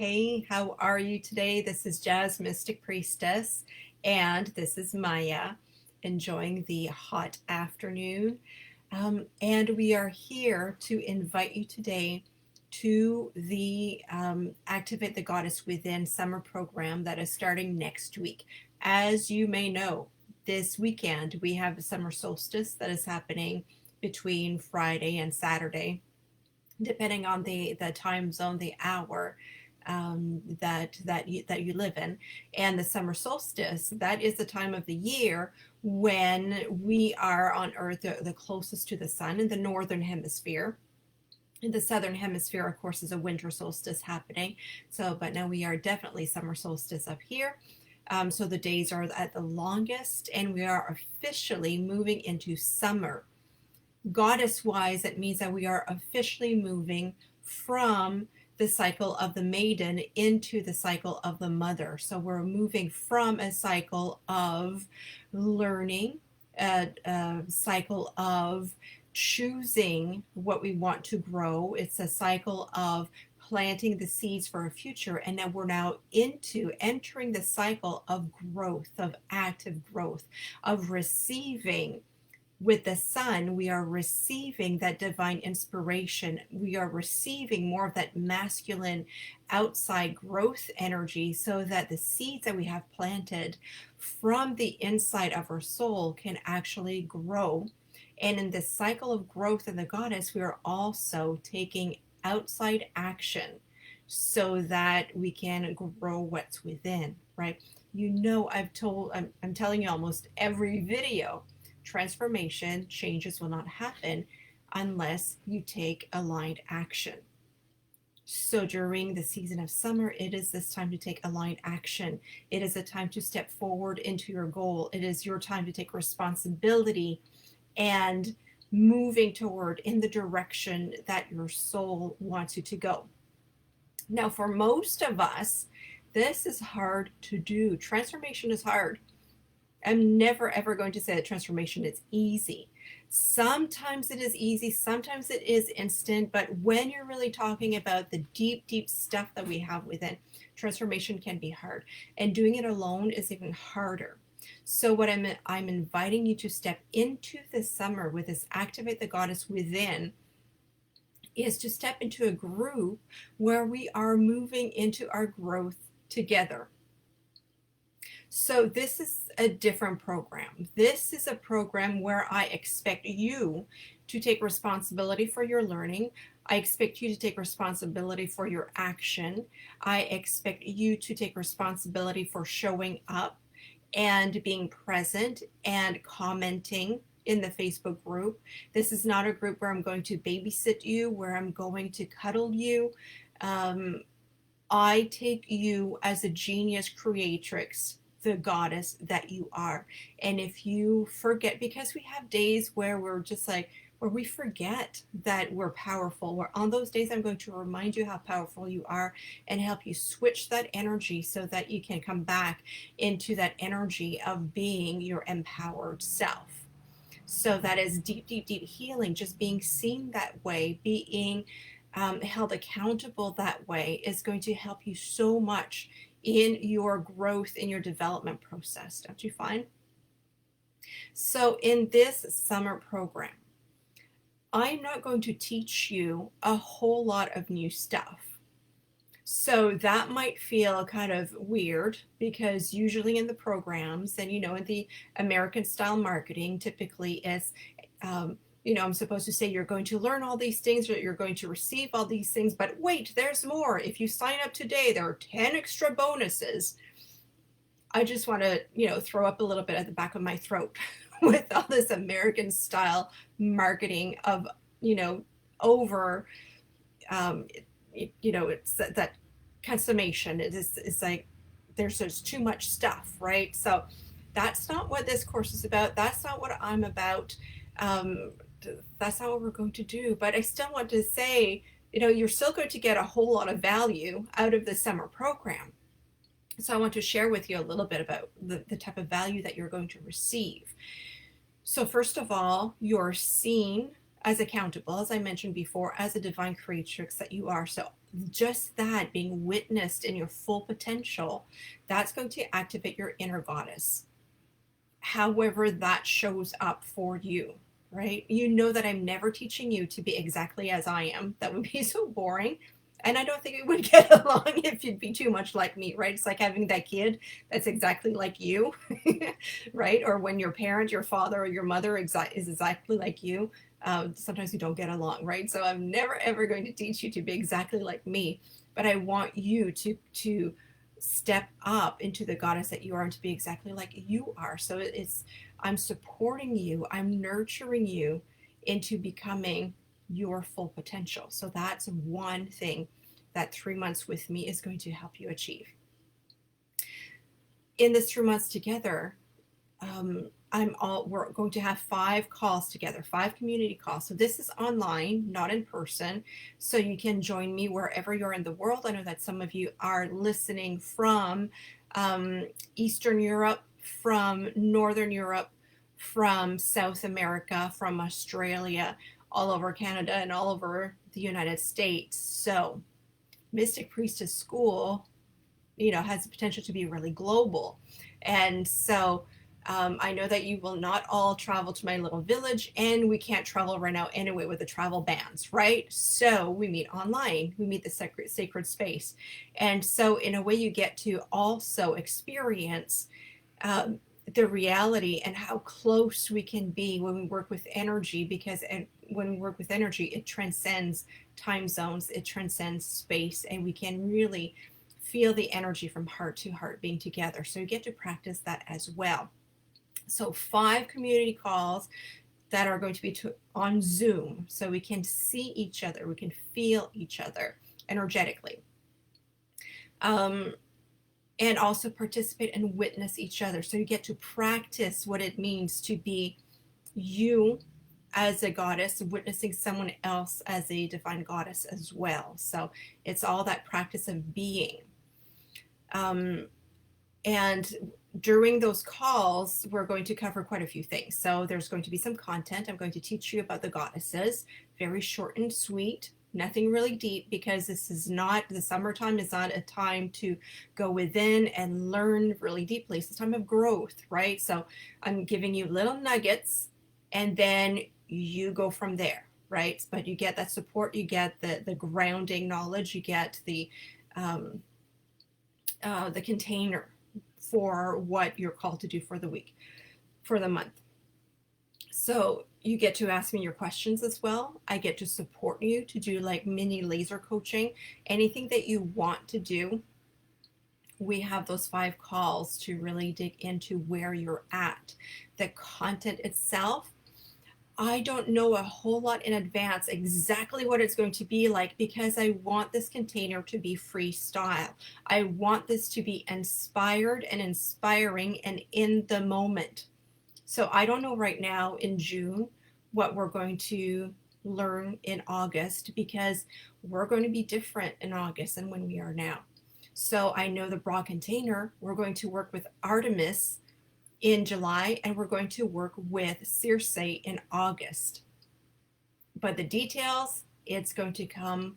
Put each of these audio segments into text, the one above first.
Hey, how are you today? This is Jazz Mystic Priestess, and this is Maya, enjoying the hot afternoon. And we are here to invite you today to the Activate the Goddess Within summer program that is starting next week. As you may know, this weekend we have the summer solstice that is happening between Friday and Saturday, depending on the time zone, the hour that you live in. And the summer solstice, that is the time of the year when we are on Earth the closest to the sun in the northern hemisphere. In the southern hemisphere, of course, is a winter solstice happening. So, but now we are definitely summer solstice up here. So the days are at the longest, and we are officially moving into summer. Goddess wise, it means that we are officially moving from the cycle of the maiden into the cycle of the mother. So we're moving from a cycle of learning, a cycle of choosing what we want to grow. It's a cycle of planting the seeds for a future, and then we're now into entering the cycle of growth, of active growth, of receiving. With the sun, we are receiving that divine inspiration. We are receiving more of that masculine outside growth energy so that the seeds that we have planted from the inside of our soul can actually grow. And in this cycle of growth in the goddess, we are also taking outside action so that we can grow what's within, right? I'm telling you almost every video, transformation, changes will not happen unless you take aligned action. So during the season of summer, it is this time to take aligned action. It is a time to step forward into your goal. It is your time to take responsibility and moving toward in the direction that your soul wants you to go. Now, for most of us, this is hard to do. Transformation is hard. I'm never ever going to say that transformation is easy. Sometimes it is easy, sometimes it is instant, but when you're really talking about the deep, deep stuff that we have within, transformation can be hard. And doing it alone is even harder. So what I'm inviting you to step into this summer with this Activate the Goddess Within is to step into a group where we are moving into our growth together. So this is a different program. This is a program where I expect you to take responsibility for your learning. I expect you to take responsibility for your action. I expect you to take responsibility for showing up and being present and commenting in the Facebook group. This is not a group where I'm going to babysit you, where I'm going to cuddle you. I take you as a genius creatrix, the goddess that you are. And if you forget, because we have days where we're just like, where we forget that we're powerful, where on those days I'm going to remind you how powerful you are and help you switch that energy so that you can come back into that energy of being your empowered self. So that is deep, deep, deep healing. Just being seen that way, being held accountable that way is going to help you so much in your growth, in your development process. Don't you find? So in this summer program, I'm not going to teach you a whole lot of new stuff. So that might feel kind of weird because usually in the programs and, in the American style marketing, typically is, I'm supposed to say you're going to learn all these things, or you're going to receive all these things, but wait, there's more. If you sign up today, there are 10 extra bonuses. I just want to, throw up a little bit at the back of my throat with all this American style marketing of, over, it's that consummation. It's like there's just too much stuff, right? So that's not what this course is about. That's not what I'm about. That's not what we're going to do. But I still want to say, you're still going to get a whole lot of value out of the summer program. So I want to share with you a little bit about the type of value that you're going to receive. So first of all, you're seen as accountable, as I mentioned before, as a divine creatrix that you are. So just that being witnessed in your full potential, that's going to activate your inner goddess. However, that shows up for you, right? You know that I'm never teaching you to be exactly as I am. That would be so boring. And I don't think we would get along if you'd be too much like me, right? It's like having that kid that's exactly like you, right? Or when your parent, your father, or your mother is exactly like you. Sometimes you don't get along, right? So I'm never ever going to teach you to be exactly like me, but I want you to step up into the goddess that you are and to be exactly like you are. So it's I'm supporting you, I'm nurturing you into becoming your full potential. So that's one thing that 3 months with me is going to help you achieve. In this 3 months together, we're going to have 5 calls together, 5 community calls. So this is online, not in person. So you can join me wherever you're in the world. I know that some of you are listening from Eastern Europe, from Northern Europe, from South America, from Australia, all over Canada, and all over the United States. So Mystic Priestess School, has the potential to be really global. And so I know that you will not all travel to my little village, and we can't travel right now anyway with the travel bans, right? So we meet online, we meet the sacred space. And so, in a way, you get to also experience the reality and how close we can be when we work with energy, because when we work with energy, it transcends time zones, it transcends space, and we can really feel the energy from heart to heart being together. So you get to practice that as well. So 5 community calls that are going to be on Zoom, so we can see each other, we can feel each other energetically. And also participate and witness each other. So you get to practice what it means to be you as a goddess, witnessing someone else as a divine goddess as well. So it's all that practice of being. And during those calls, we're going to cover quite a few things. So there's going to be some content. I'm going to teach you about the goddesses, very short and sweet, nothing really deep, because this is not, the summertime is not a time to go within and learn really deeply. It's a time of growth, right? So I'm giving you little nuggets, and then you go from there, right? But you get that support, you get the grounding knowledge, you get the container for what you're called to do for the week, for the month. So you get to ask me your questions as well. I get to support you to do like mini laser coaching, anything that you want to do. We have those 5 calls to really dig into where you're at. The content itself, I don't know a whole lot in advance exactly what it's going to be like, because I want this container to be freestyle. I want this to be inspired and inspiring and in the moment. So I don't know right now in June what we're going to learn in August, because we're going to be different in August than when we are now. So I know the bra container, we're going to work with Artemis in July, and we're going to work with Circe in August. But the details, it's going to come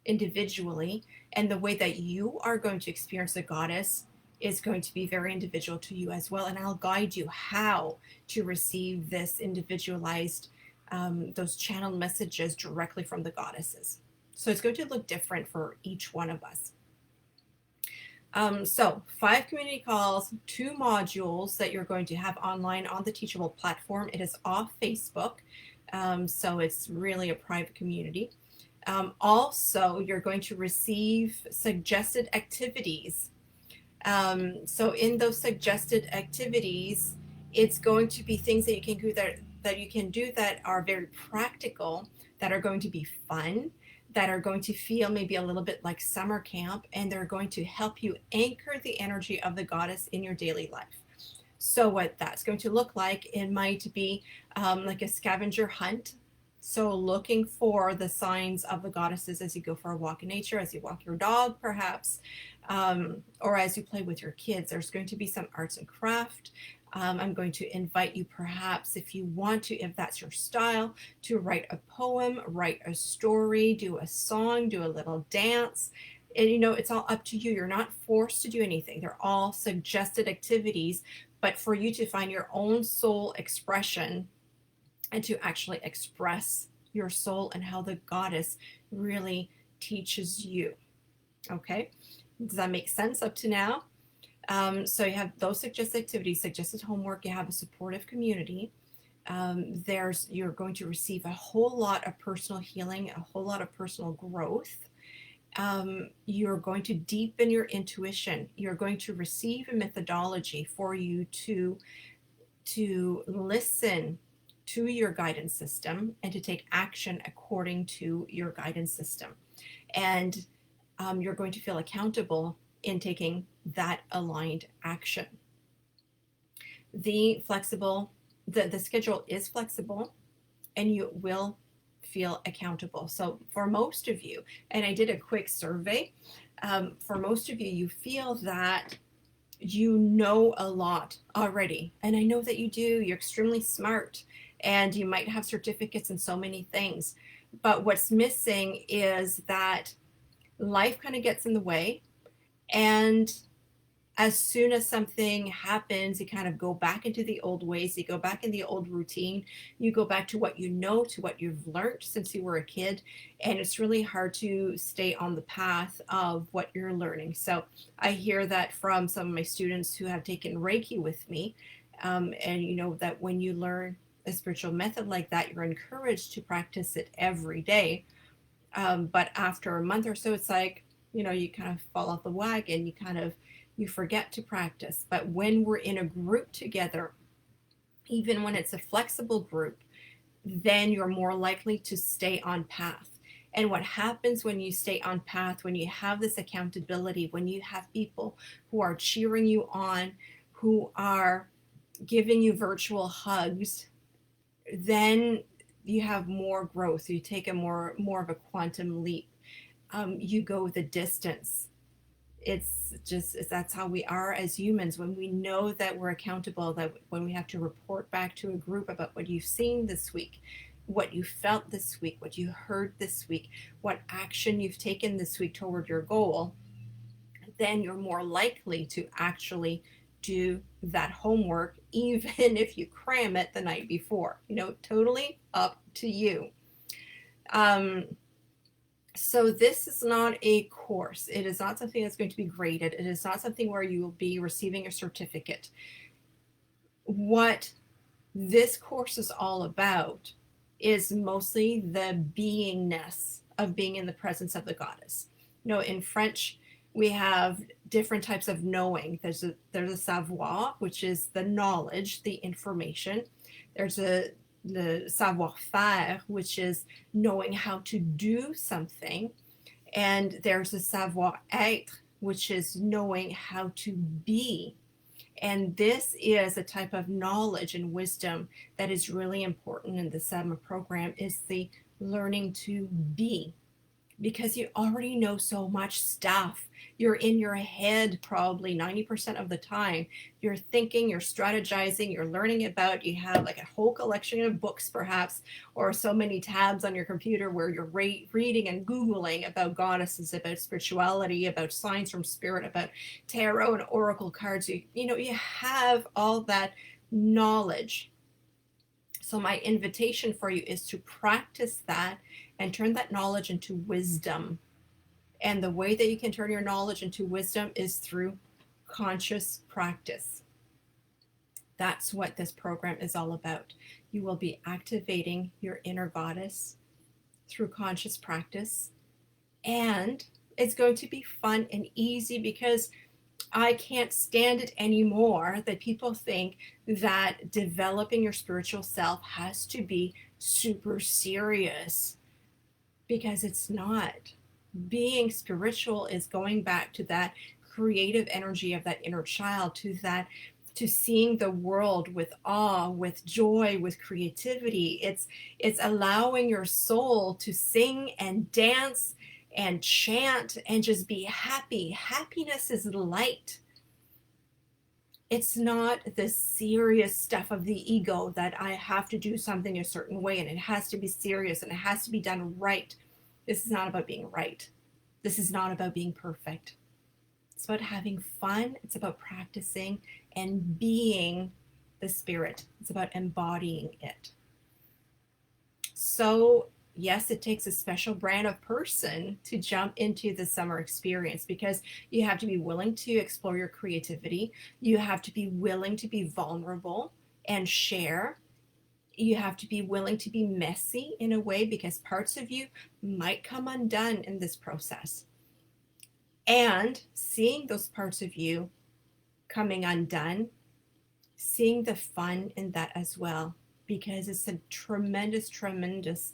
individually, and the way that you are going to experience the goddess is going to be very individual to you as well. And I'll guide you how to receive this individualized, those channeled messages directly from the goddesses. So it's going to look different for each one of us. So 5 community calls, 2 modules that you're going to have online on the Teachable platform. It is off Facebook, so it's really a private community. Also, you're going to receive suggested activities. So in those suggested activities, it's going to be things that you can do that you can do that are very practical, that are going to be fun, that are going to feel maybe a little bit like summer camp, and they're going to help you anchor the energy of the goddess in your daily life. So what that's going to look like, it might be like a scavenger hunt. So looking for the signs of the goddesses as you go for a walk in nature, as you walk your dog perhaps, or as you play with your kids. There's going to be some arts and craft. I'm going to invite you, perhaps, if you want to, if that's your style, to write a poem, write a story, do a song, do a little dance. And it's all up to you. You're not forced to do anything. They're all suggested activities, but for you to find your own soul expression and to actually express your soul and how the goddess really teaches you. Okay? Does that make sense up to now? So you have those suggested activities, suggested homework. You have a supportive community. You're going to receive a whole lot of personal healing, a whole lot of personal growth. You're going to deepen your intuition. You're going to receive a methodology for you to listen to your guidance system and to take action according to your guidance system. And you're going to feel accountable in taking that aligned action. The schedule is flexible, and you will feel accountable. So for most of you, and I did a quick survey, for most of you, you feel that you know a lot already. And I know that you do. You're extremely smart, and you might have certificates in so many things. But what's missing is that life kind of gets in the way. And as soon as something happens, you kind of go back into the old ways, you go back in the old routine, you go back to what you know, to what you've learned since you were a kid, and it's really hard to stay on the path of what you're learning. So I hear that from some of my students who have taken Reiki with me, and that when you learn a spiritual method like that, you're encouraged to practice it every day. But after a month or so, it's like, you kind of fall off the wagon, you forget to practice. But when we're in a group together, even when it's a flexible group, then you're more likely to stay on path. And what happens when you stay on path, when you have this accountability, when you have people who are cheering you on, who are giving you virtual hugs, then you have more growth. You take a more of a quantum leap. You go the distance. That's how we are as humans. When we know that we're accountable, that when we have to report back to a group about what you've seen this week, what you felt this week, what you heard this week, what action you've taken this week toward your goal, then you're more likely to actually do that homework, even if you cram it the night before. Totally up to you. So this is not a course. It is not something that's going to be graded. It is not something where you will be receiving a certificate. What this course is all about is mostly the beingness of being in the presence of the goddess. In French, we have different types of knowing. There's a savoir, which is the knowledge, the information. There's the savoir-faire, which is knowing how to do something. And there's a savoir-être, which is knowing how to be. And this is a type of knowledge and wisdom that is really important in the Sadhana program, is the learning to be. Because you already know so much stuff. You're in your head probably 90% of the time. You're thinking, you're strategizing, you're learning about, you have like a whole collection of books perhaps, or so many tabs on your computer where you're reading and Googling about goddesses, about spirituality, about signs from spirit, about tarot and oracle cards. You have all that knowledge. So my invitation for you is to practice that and turn that knowledge into wisdom. And the way that you can turn your knowledge into wisdom is through conscious practice. That's what this program is all about. You will be activating your inner goddess through conscious practice. And it's going to be fun and easy, because I can't stand it anymore that people think that developing your spiritual self has to be super serious, because it's not. Being spiritual is going back to that creative energy of that inner child, to seeing the world with awe, with joy, with creativity. It's allowing your soul to sing and dance and chant and just be happy. Happiness is light. It's not the serious stuff of the ego that I have to do something a certain way and it has to be serious and it has to be done right. This is not about being right. This is not about being perfect. It's about having fun. It's about practicing and being the spirit. It's about embodying it. So, yes, it takes a special brand of person to jump into the summer experience because you have to be willing to explore your creativity. You have to be willing to be vulnerable and share. You have to be willing to be messy in a way because parts of you might come undone in this process. And seeing those parts of you coming undone, seeing the fun in that as well, because it's a tremendous, tremendous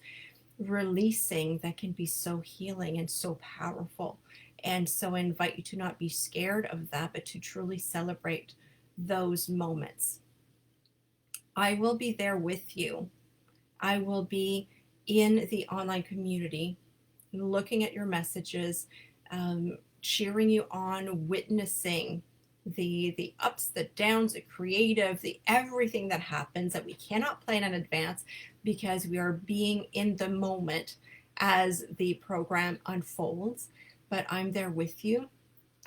releasing that can be so healing and so powerful. And so I invite you to not be scared of that, but to truly celebrate those moments. I will be there with you. I will be in the online community, looking at your messages, cheering you on, witnessing the ups, the downs, the creative, the everything that happens that we cannot plan in advance because we are being in the moment as the program unfolds. But I'm there with you.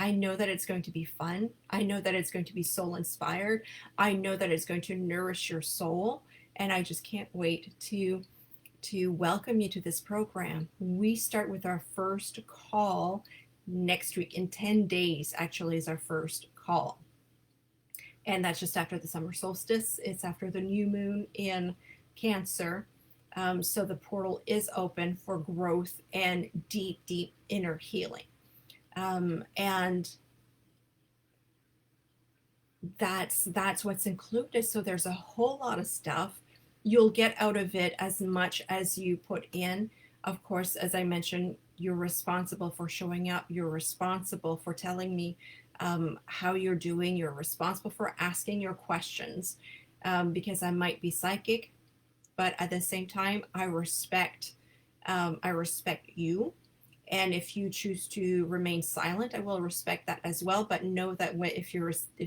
I know that it's going to be fun. I know that it's going to be soul inspired. I know that it's going to nourish your soul. And I just can't wait to welcome you to this program. We start with our first call next week. In 10 days, actually, is our first call. And that's just after the summer solstice. It's after the new moon in Cancer. So the portal is open for growth and deep, deep inner healing. And that's what's included. So there's a whole lot of stuff. You'll get out of it as much as you put in. Of course, as I mentioned, you're responsible for showing up. You're responsible for telling me how you're doing. You're responsible for asking your questions because I might be psychic, but at the same time, I respect you. And if you choose to remain silent, I will respect that as well. But know that if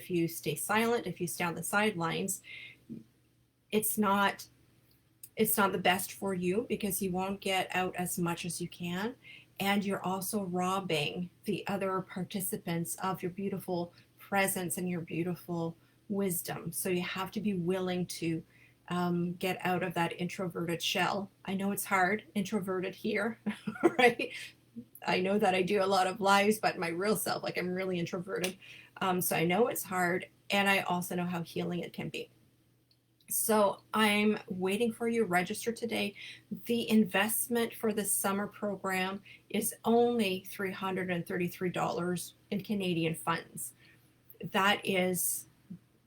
you stay silent, if you stay on the sidelines, it's not the best for you because you won't get out as much as you can. And you're also robbing the other participants of your beautiful presence and your beautiful wisdom. So you have to be willing to get out of that introverted shell. I know it's hard, introverted here, right? I know that I do a lot of lives, but my real self, like I'm really introverted. So I know it's hard, and I also know how healing it can be. So I'm waiting for you. Register today. The investment for the summer program is only $333 in Canadian funds. That is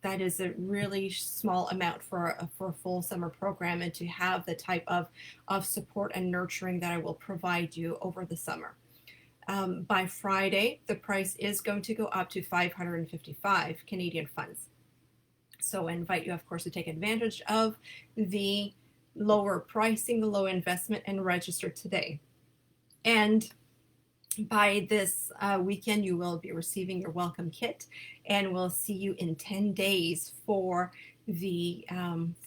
a really small amount for a full summer program, and to have the type of support and nurturing that I will provide you over the summer. By Friday, the price is going to go up to 555 Canadian funds. So I invite you, of course, to take advantage of the lower pricing, the low investment, and register today. And by this weekend, you will be receiving your welcome kit, and we'll see you in 10 days for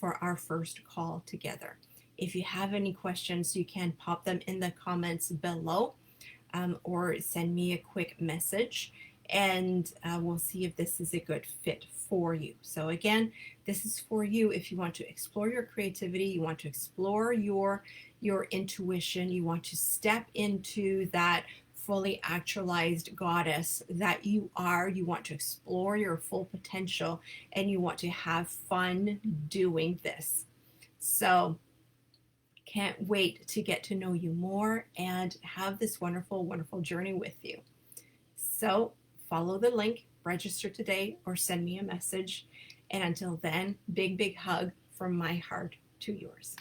our first call together. If you have any questions, you can pop them in the comments below, or send me a quick message, and we'll see if this is a good fit for you. So again, this is for you if you want to explore your creativity, you want to explore your intuition, you want to step into that fully actualized goddess that you are, you want to explore your full potential, and you want to have fun doing this. So can't wait to get to know you more and have this wonderful, wonderful journey with you. So follow the link, register today, or send me a message. And until then, big, big hug from my heart to yours.